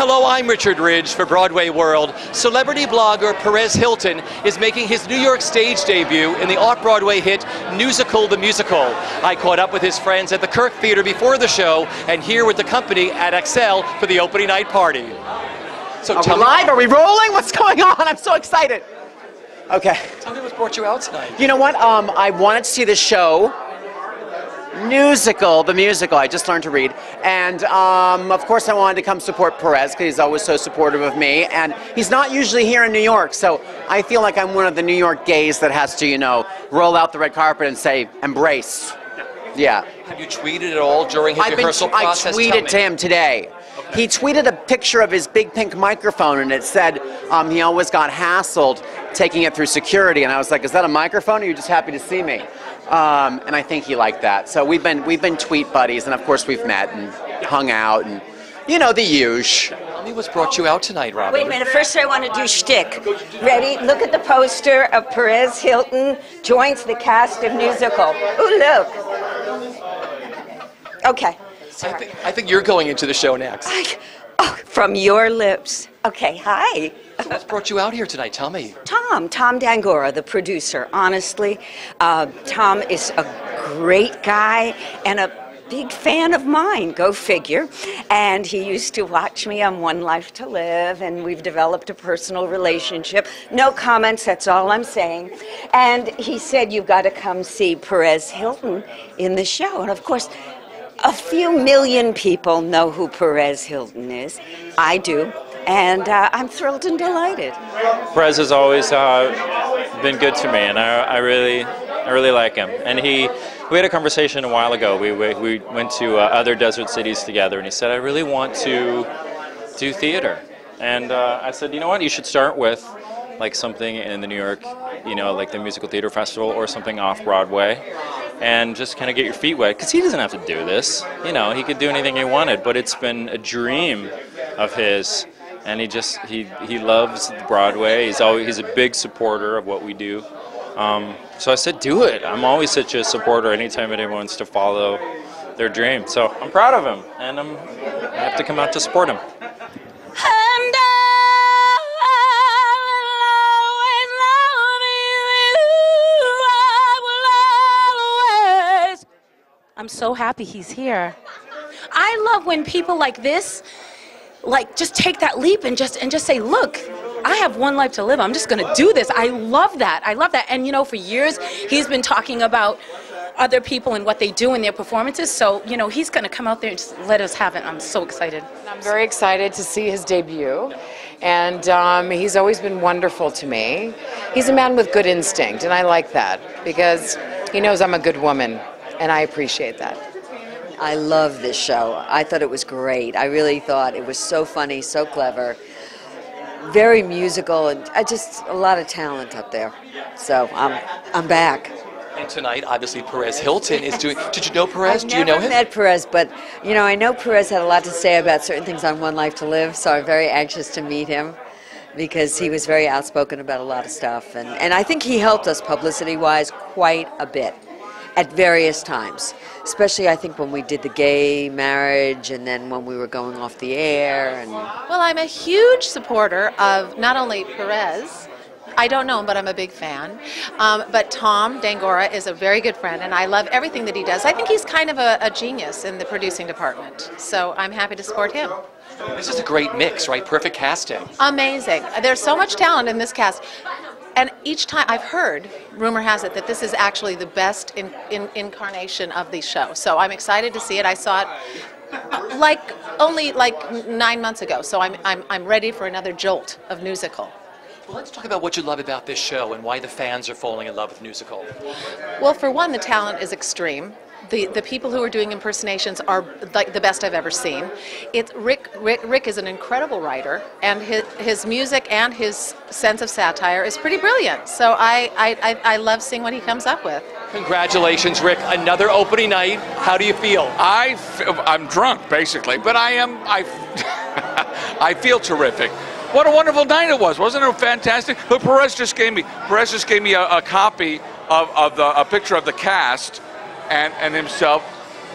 Hello, I'm Richard Ridge for Broadway World. Celebrity blogger Perez Hilton is making his New York stage debut in the Off-Broadway hit Newsical the Musical. I caught up with his friends at the Kirk Theater before the show and here with the company at Excel for the opening night party. So Are we live? Are we rolling? What's going on? I'm so excited. Okay. Tell me what brought you out tonight. You know what? I wanted to see the show, Newsical, the musical. I just learned to read. And, of course, I wanted to come support Perez because he's always so supportive of me. And he's not usually here in New York, so I feel like I'm one of the New York gays that has to, you know, roll out the red carpet and say, embrace. Yeah. Have you tweeted at all during his rehearsal process? I tweeted to him today. He tweeted a picture of his big pink microphone, and it said he always got hassled taking it through security. And I was like, is that a microphone, or are you just happy to see me? And I think he liked that. So we've been tweet buddies, and of course we've met and hung out, and you know, the usual. Tell me what's brought you out tonight, Robin. Wait a minute, first I want to do shtick. Ready? Look at the poster of Perez Hilton joins the cast of Newsical. Ooh, look. Okay. I think you're going into the show next. Oh, from your lips. Okay, hi. So what's brought you out here tonight? Tell me. Tom Dangora, the producer. Honestly, Tom is a great guy and a big fan of mine, go figure. And he used to watch me on One Life to Live, and we've developed a personal relationship. No comments, that's all I'm saying. And he said, you've got to come see Perez Hilton in the show. And of course, a few million people know who Perez Hilton is. I do. And I'm thrilled and delighted. Perez has always been good to me, and I really like him. And we had a conversation a while ago. We went to other desert cities together, and he said, I really want to do theater. And I said, you know what, you should start with like something in the New York, you know, like the Musical Theater Festival or something off-Broadway, and just kind of get your feet wet, because he doesn't have to do this. You know, he could do anything he wanted, but it's been a dream of his. And he loves Broadway. He's a big supporter of what we do. So I said, do it. I'm always such a supporter anytime anyone wants to follow their dream. So I'm proud of him, and I have to come out to support him. I'm so happy he's here. I love when people like this, like, just take that leap and just say, look, I have one life to live. I'm just going to do this. I love that. I love that. And, you know, for years, he's been talking about other people and what they do in their performances. So, you know, he's going to come out there and just let us have it. I'm so excited. I'm very excited to see his debut. And he's always been wonderful to me. He's a man with good instinct, and I like that because he knows I'm a good woman, and I appreciate that. I love this show. I thought it was great. I really thought it was so funny, so clever, very musical, and just a lot of talent up there. So I'm back. And tonight, obviously, Perez Hilton is doing. Did you know Perez? Do you know him? I've never met Perez, but you know, I know Perez had a lot to say about certain things on One Life to Live. So I'm very anxious to meet him because he was very outspoken about a lot of stuff, and I think he helped us publicity-wise quite a bit at various times. Especially, I think, when we did the gay marriage and then when we were going off the air. And well, I'm a huge supporter of not only Perez, I don't know him, but I'm a big fan, but Tom Dangora is a very good friend, and I love everything that he does. I think he's kind of a genius in the producing department, so I'm happy to support him. This is a great mix, right? Perfect casting. Amazing. There's so much talent in this cast. And each time I've heard, rumor has it, that this is actually the best incarnation of the show. So I'm excited to see it. I saw it only 9 months ago. So I'm ready for another jolt of Newsical. Well, let's talk about what you love about this show and why the fans are falling in love with Newsical. Well, for one, the talent is extreme. The people who are doing impersonations are like the best I've ever seen. Rick is an incredible writer, and his music and his sense of satire is pretty brilliant. So I love seeing what he comes up with. Congratulations, Rick. Another opening night. How do you feel? I'm drunk, basically, but I feel terrific. What a wonderful night it was. Wasn't it fantastic? Look, Perez just gave me a copy of a picture of the cast and himself.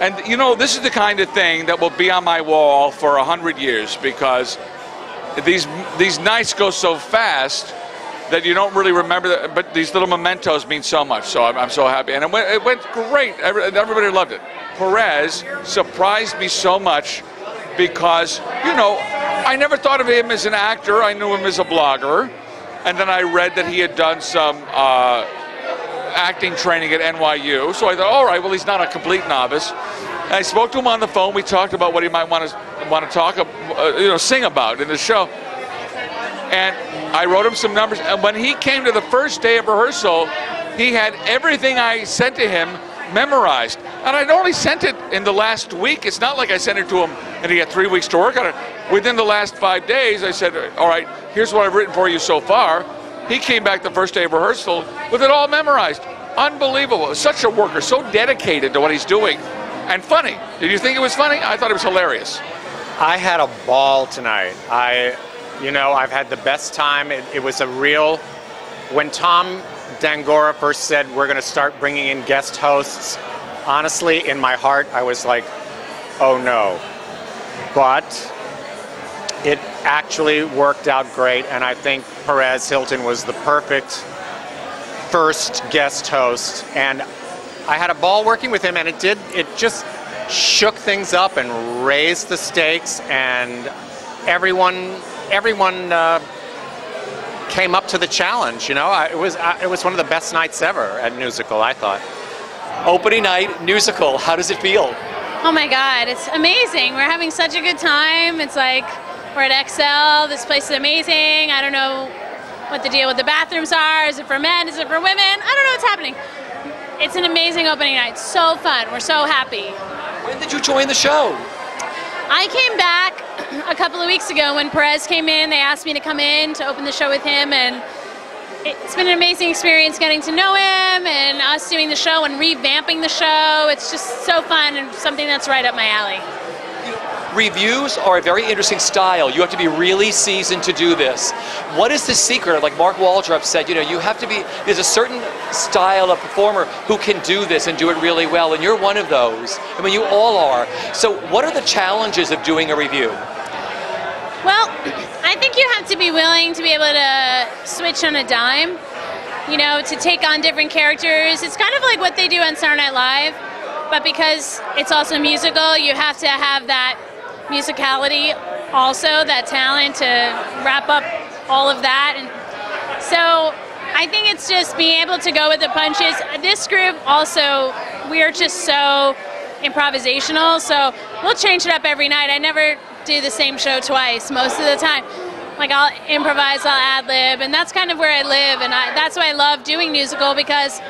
And, you know, this is the kind of thing that will be on my wall for 100 years because these nights go so fast that you don't really remember that, but these little mementos mean so much. So I'm so happy, and it went great. Everybody loved it. Perez surprised me so much because, you know, I never thought of him as an actor. I knew him as a blogger, and then I read that he had done some acting training at NYU. So I thought, all right, well, he's not a complete novice. And I spoke to him on the phone. We talked about what he might want to talk, sing about in the show. And I wrote him some numbers. And when he came to the first day of rehearsal, he had everything I sent to him memorized. And I'd only sent it in the last week. It's not like I sent it to him and he had 3 weeks to work on it. Within the last 5 days, I said, all right, here's what I've written for you so far. He came back the first day of rehearsal with it all memorized. Unbelievable. Such a worker, so dedicated to what he's doing. And funny. Did you think it was funny? I thought it was hilarious. I had a ball tonight. I've had the best time. It was a real... When Tom Dangora first said we're going to start bringing in guest hosts, honestly, in my heart, I was like, oh no. But it actually worked out great, and I think Perez Hilton was the perfect first guest host. And I had a ball working with him, and it just shook things up and raised the stakes, and everyone came up to the challenge. It was one of the best nights ever at Newsical, I thought. Opening night, Newsical, how does it feel? Oh my God, it's amazing. We're having such a good time. It's like we're at XL. This place is amazing. I don't know what the deal with the bathrooms are. Is it for men? Is it for women? I don't know what's happening. It's an amazing opening night. So fun. We're so happy. When did you join the show? I came back a couple of weeks ago when Perez came in. They asked me to come in to open the show with him, and it's been an amazing experience getting to know him and us doing the show and revamping the show. It's just so fun and something that's right up my alley. Reviews are a very interesting style. You have to be really seasoned to do this. What is the secret? Like Mark Waldrop said, you have to be, there's a certain style of performer who can do this and do it really well, and you're one of those. I mean, you all are. So what are the challenges of doing a review? Well, I think you have to be willing to be able to switch on a dime, to take on different characters. It's kind of like what they do on Saturday Night Live, but because it's also musical, you have to have that musicality, also that talent to wrap up all of that. And so I think it's just being able to go with the punches. This group also, we're just so improvisational, so we'll change it up every night. I never do the same show twice most of the time. Like I'll improvise, I'll ad-lib, and that's kind of where I live, and that's why I love doing Newsical, because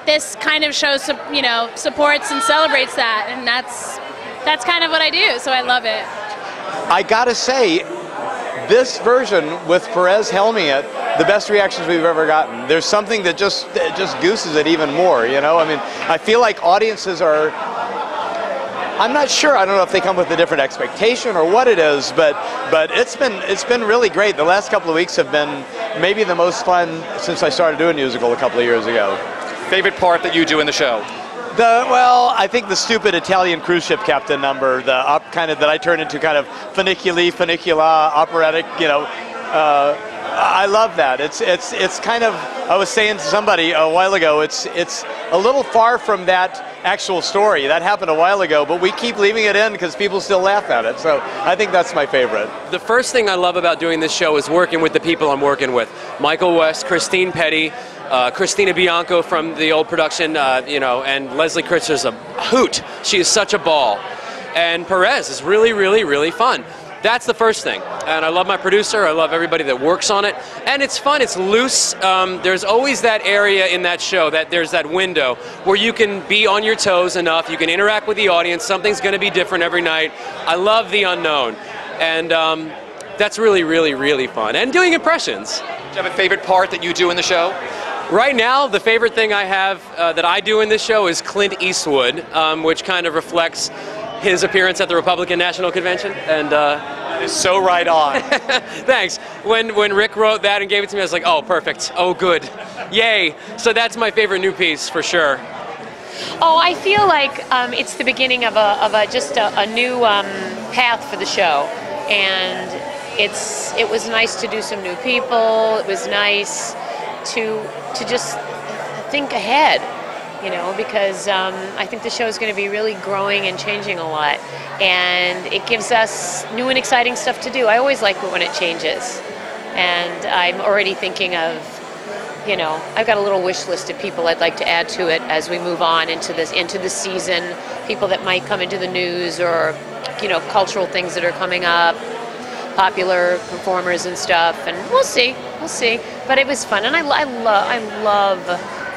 this kind of show supports and celebrates that, and that's kind of what I do, so I love it. I gotta say, this version with Perez helming it, the best reactions we've ever gotten. There's something that just gooses it even more, I mean, I feel like audiences are, I'm not sure, I don't know if they come with a different expectation or what it is, but it's been really great. The last couple of weeks have been maybe the most fun since I started doing Newsical a couple of years ago. Favorite part that you do in the show? I think the stupid Italian cruise ship captain number, that I turned into kind of funicula, operatic, I love that. It's kind of, I was saying to somebody a while ago, it's a little far from that actual story. That happened a while ago, but we keep leaving it in because people still laugh at it. So I think that's my favorite. The first thing I love about doing this show is working with the people I'm working with. Michael West, Christine Petty, Christina Bianco from the old production, and Leslie Kritzer's a hoot. She is such a ball. And Perez is really, really, really fun. That's the first thing. And I love my producer. I love everybody that works on it. And it's fun. It's loose. There's always that area in that show, there's that window where you can be on your toes enough. You can interact with the audience. Something's going to be different every night. I love the unknown. And that's really, really, really fun. And doing impressions. Do you have a favorite part that you do in the show? Right now, the favorite thing I have that I do in this show is Clint Eastwood, which kind of reflects his appearance at the Republican National Convention, and that is so right on. Thanks. When Rick wrote that and gave it to me, I was like, oh, perfect. Oh, good. Yay. So that's my favorite new piece for sure. Oh, I feel like it's the beginning of a new path for the show, and it was nice to do some new people. It was nice to just think ahead, you know, because I think the show is going to be really growing and changing a lot, and it gives us new and exciting stuff to do. I always like it when it changes, and I'm already thinking of, you know, I've got a little wish list of people I'd like to add to it as we move on into the season, people that might come into the news, or, you know, cultural things that are coming up, popular performers and stuff, and we'll see. But it was fun, and I love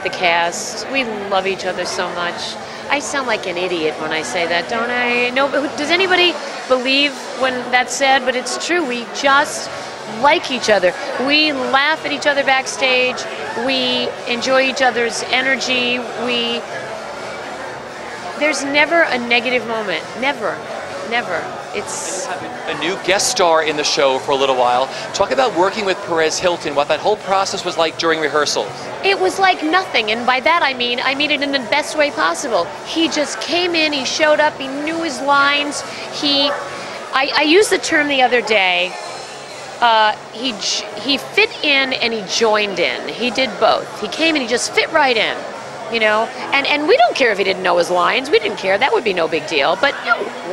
the cast. We love each other so much. I sound like an idiot when I say that, don't I? No, but does anybody believe when that's said? But it's true. We just like each other. We laugh at each other backstage. We enjoy each other's energy. There's never a negative moment. Never. It's a new guest star in the show for a little while. Talk about working with Perez Hilton, what that whole process was like during rehearsals. It was like nothing, and by that I mean it in the best way possible. He just came in, he showed up, he knew his lines. I used the term the other day. He fit in and he joined in. He did both. He came and he just fit right in. You know, and we don't care if he didn't know his lines. We didn't care. That would be no big deal. But,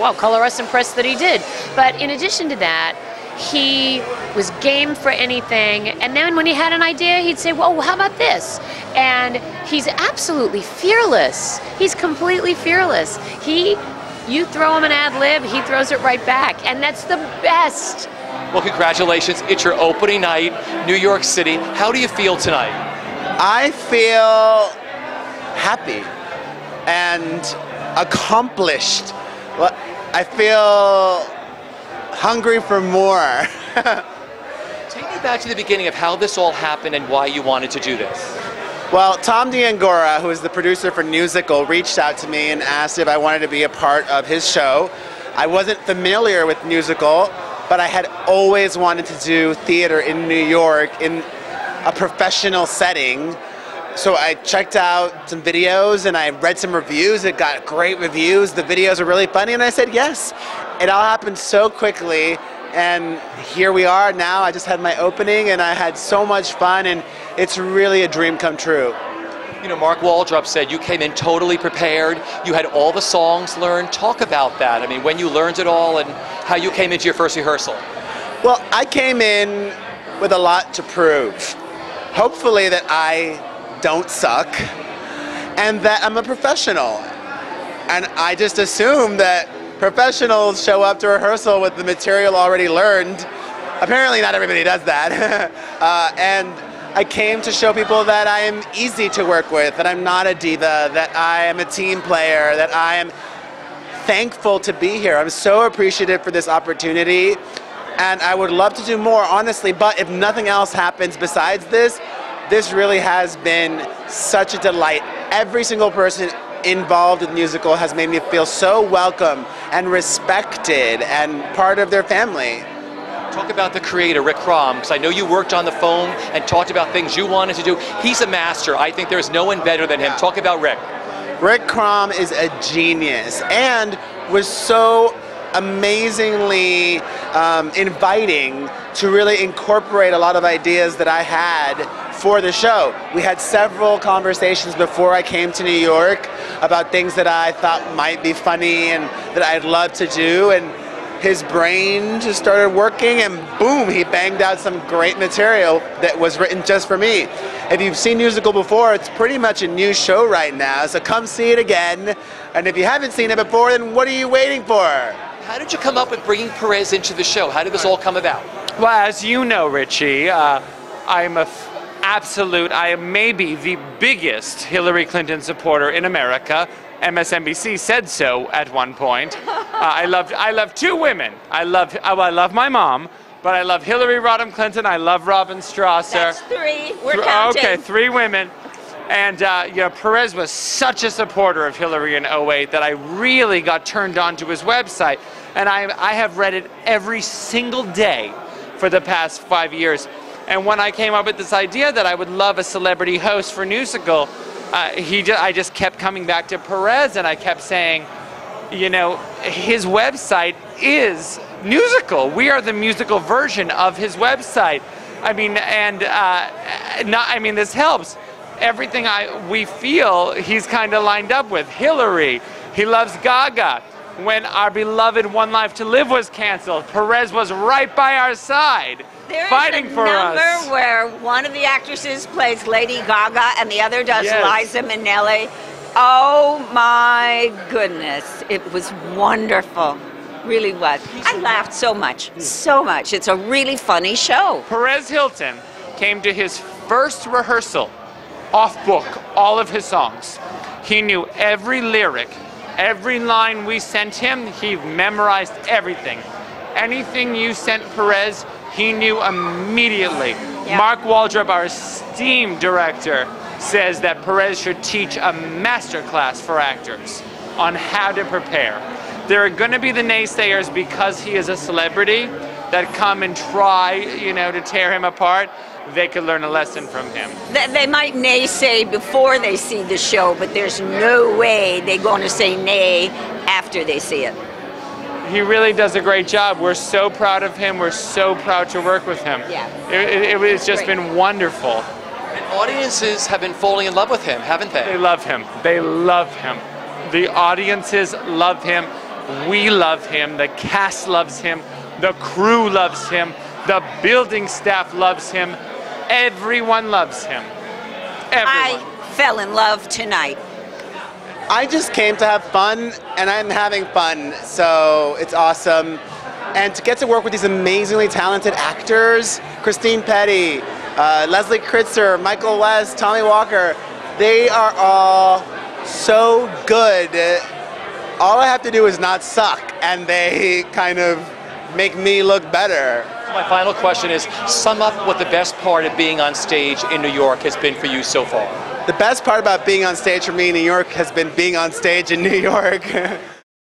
well, color us impressed that he did. But in addition to that, he was game for anything. And then when he had an idea, he'd say, well, how about this? And he's absolutely fearless. He's completely fearless. You throw him an ad lib, he throws it right back. And that's the best. Well, congratulations. It's your opening night, New York City. How do you feel tonight? I feel happy and accomplished. I feel hungry for more. Take me back to the beginning of how this all happened and why you wanted to do this. Well, Tom D'Angora, who is the producer for Newsical, reached out to me and asked if I wanted to be a part of his show. I wasn't familiar with Newsical, but I had always wanted to do theater in New York in a professional setting. So I checked out some videos and I read some reviews. It got great reviews. The videos are really funny, and I said yes. It all happened so quickly, and here we are now. I just had my opening and I had so much fun, and it's really a dream come true. You know, Mark Waldrop said you came in totally prepared. You had all the songs learned. Talk about that. I mean, when you learned it all and how you came into your first rehearsal. Well, I came in with a lot to prove. Hopefully that I don't suck, and that I'm a professional. And I just assume that professionals show up to rehearsal with the material already learned. Apparently not everybody does that. And I came to show people that I am easy to work with, that I'm not a diva, that I am a team player, that I am thankful to be here. I'm so appreciative for this opportunity, and I would love to do more, honestly, but if nothing else happens besides this, this really has been such a delight. Every single person involved in Newsical has made me feel so welcome and respected and part of their family. Talk about the creator, Rick Crom, because I know you worked on the phone and talked about things you wanted to do. He's a master. I think there's no one better than him. Talk about Rick. Rick Crom is a genius and was so amazingly inviting to really incorporate a lot of ideas that I had for the show. We had several conversations before I came to New York about things that I thought might be funny and that I'd love to do, and his brain just started working, and boom, he banged out some great material that was written just for me. If you've seen Newsical before, it's pretty much a new show right now, so come see it again. And if you haven't seen it before, then what are you waiting for? How did you come up with bringing Perez into the show? How did this all come about? Well, as you know, Richie, I'm I am maybe the biggest Hillary Clinton supporter in America. MSNBC said so at one point. I love two women. I love my mom, but I love Hillary Rodham Clinton. I love Robin Strasser. That's three. We're counting. Okay, 3 women. And you know, Perez was such a supporter of Hillary in 2008 that I really got turned on to his website. And I have read it every single day for the past 5 years. And when I came up with this idea that I would love a celebrity host for Newsical, I just kept coming back to Perez, and I kept saying, you know, his website is Newsical. We are the musical version of his website. I mean, and this helps. Everything we feel, he's kind of lined up with. Hillary. He loves Gaga. When our beloved One Life to Live was canceled, Perez was right by our side, fighting for us. There's a number where one of the actresses plays Lady Gaga and the other does Liza Minnelli. Oh my goodness, it was wonderful. Really was. I laughed so much, so much. It's a really funny show. Perez Hilton came to his first rehearsal off book, all of his songs. He knew every lyric. Every line we sent him, he memorized everything. Anything you sent Perez, he knew immediately. Yeah. Mark Waldrop, our esteemed director, says that Perez should teach a master class for actors on how to prepare. There are going to be the naysayers because he is a celebrity that come and try, to tear him apart. They could learn a lesson from him. They might naysay before they see the show, but there's no way they're going to say nay after they see it. He really does a great job. We're so proud of him. We're so proud to work with him. Yeah. It's just been wonderful. And audiences have been falling in love with him, haven't they? They love him. They love him. The audiences love him. We love him. The cast loves him. The crew loves him. The building staff loves him. Everyone loves him. Everyone. I fell in love tonight. I just came to have fun, and I'm having fun, so it's awesome. And to get to work with these amazingly talented actors, Christine Petty, Leslie Kritzer, Michael West, Tommy Walker, they are all so good. All I have to do is not suck, and they kind of make me look better. My final question is, sum up what the best part of being on stage in New York has been for you so far. The best part about being on stage for me in New York has been being on stage in New York.